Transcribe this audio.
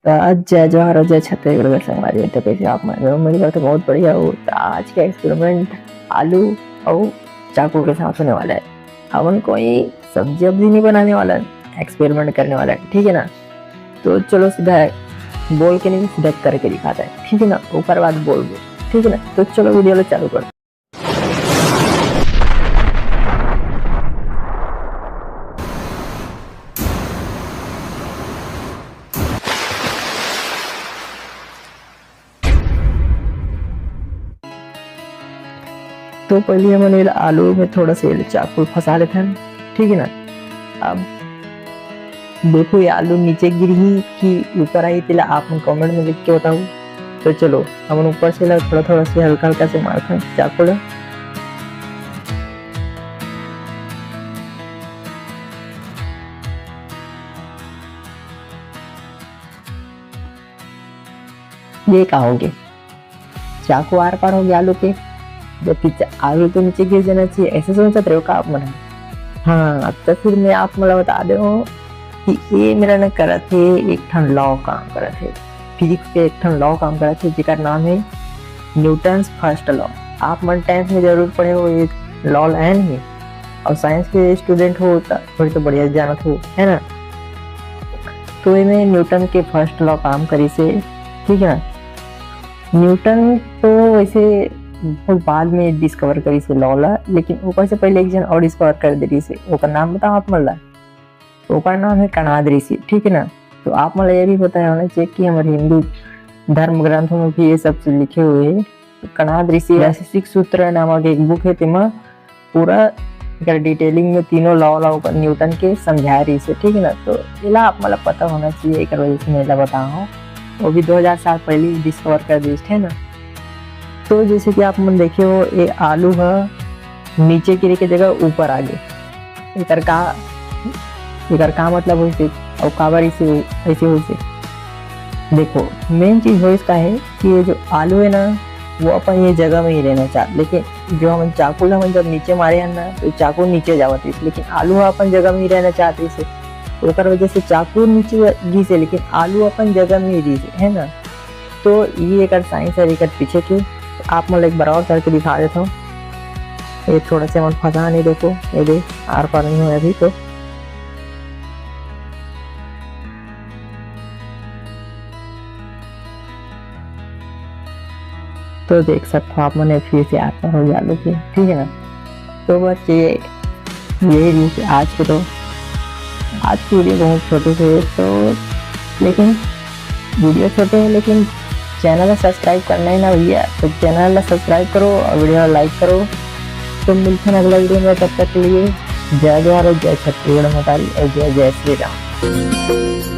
जय जवाहर जय छत्तीसगढ़ संगवारी। तो कैसे आप मेरी बात बहुत बढ़िया हो। तो आज का एक्सपेरिमेंट आलू और चाकू के साथ होने वाला है। हमन कोई सब्जी अब्जी नहीं बनाने वाला है, एक्सपेरिमेंट करने वाला है, ठीक है ना। तो चलो सीधा बोल के नहीं, सीधा करके दिखाता है, ठीक है ना। ऊपर बात बोल दो, ठीक है ना। तो चलो वीडियो चालू कर। तो पहले हमने आलू में थोड़ा सा चाकू फंसा लेते हैं, ठीक है ना। अब देखो ये आलू नीचे गिरी कि ऊपर आई, तेला आप कमेंट में लिख के बताओ। तो चलो हम ऊपर से थोड़ा थोड़ा से हल्का हल्का से मारते हैं चाकू ला। ये कहा होंगे चाकू आर पार हो गया आलू के, जबकि आलू तो नीचे गिर जाना चाहिए, ऐसे सोच रहे हो का आप मना। हाँ तो फिर मैं आप मला बता दे कि ये मेरा ने करा थे एक ठन लॉ काम करा थे, फिजिक्स के एक ठन लॉ काम करा थे, जिसका नाम है न्यूटन्स फर्स्ट लॉ। आप मन 10th में जरूर पढ़े हो ये लॉ है नहीं, और साइंस के स्टूडेंट हो थोड़ी तो बढ़िया जानत हो, है ना। तो ये न्यूटन के फर्स्ट लॉ काम करी से, ठीक है ना। न्यूटन तो वैसे बहुत बाद में डिस्कवर करी से लॉ ला, लेकिन ऊपर से पहले एक जन और डिस्कवर कर दे रही से, ओकर नाम बताओ आप मला। ओकर नाम है कणाद ऋषि, ठीक है ना। तो आप मला ये भी पता होना चाहिए कि हमारे हिंदू धर्म ग्रंथों में भी ये सब लिखे हुए है। तो कणाद ऋषि रहस्यिक सूत्र नामक एक बुक है, तेमा पूरा डिटेलिंग में तीनों लॉ न्यूटन के समझा रही से, ठीक है ना। तो इला आप मला पता होना चाहिए, एक वजह से मैं बताऊँ, वो भी 2000 साल पहले डिस्कवर कर दी, है ना। तो जैसे कि आप मन देखे हो ये आलू है नीचे गिरे के जगह ऊपर आ गए, इधर का मतलब हो से और काबर ऐसे हो से। देखो मेन चीज हो इसका है कि ये जो आलू है ना वो अपन ये जगह में ही रहना चाहते, लेकिन जो हम चाकू हम जब नीचे मारे हैं ना तो चाकू नीचे जावत, लेकिन आलू अपन जगह में ही रहना चाहते से, तो वजह से चाकू नीचे गी से, लेकिन आलू अपन जगह में ही दी से, है ना। तो ये एक साइंस है एक पीछे की, आप मतलब एक बार और करके दिखा देता हूँ। ये थोड़ा सा मन फंसा नहीं, देखो ये देख आर पार नहीं हुआ अभी। तो देख सकते हो आप मैंने फिर से आर पार हो गया आलू के, ठीक है ना। तो बस ये आज की वीडियो बहुत छोटी सी है, तो लेकिन वीडियो छोटे है, लेकिन चैनल सब्सक्राइब करना है ना भैया। तो चैनल सब्सक्राइब करो और वीडियो लाइक करो। तो मिलते हैं अगला वीडियो में, तब तक के लिए जय जवाहर जय छत्तीसगढ़ मतारी और जय जय श्री राम।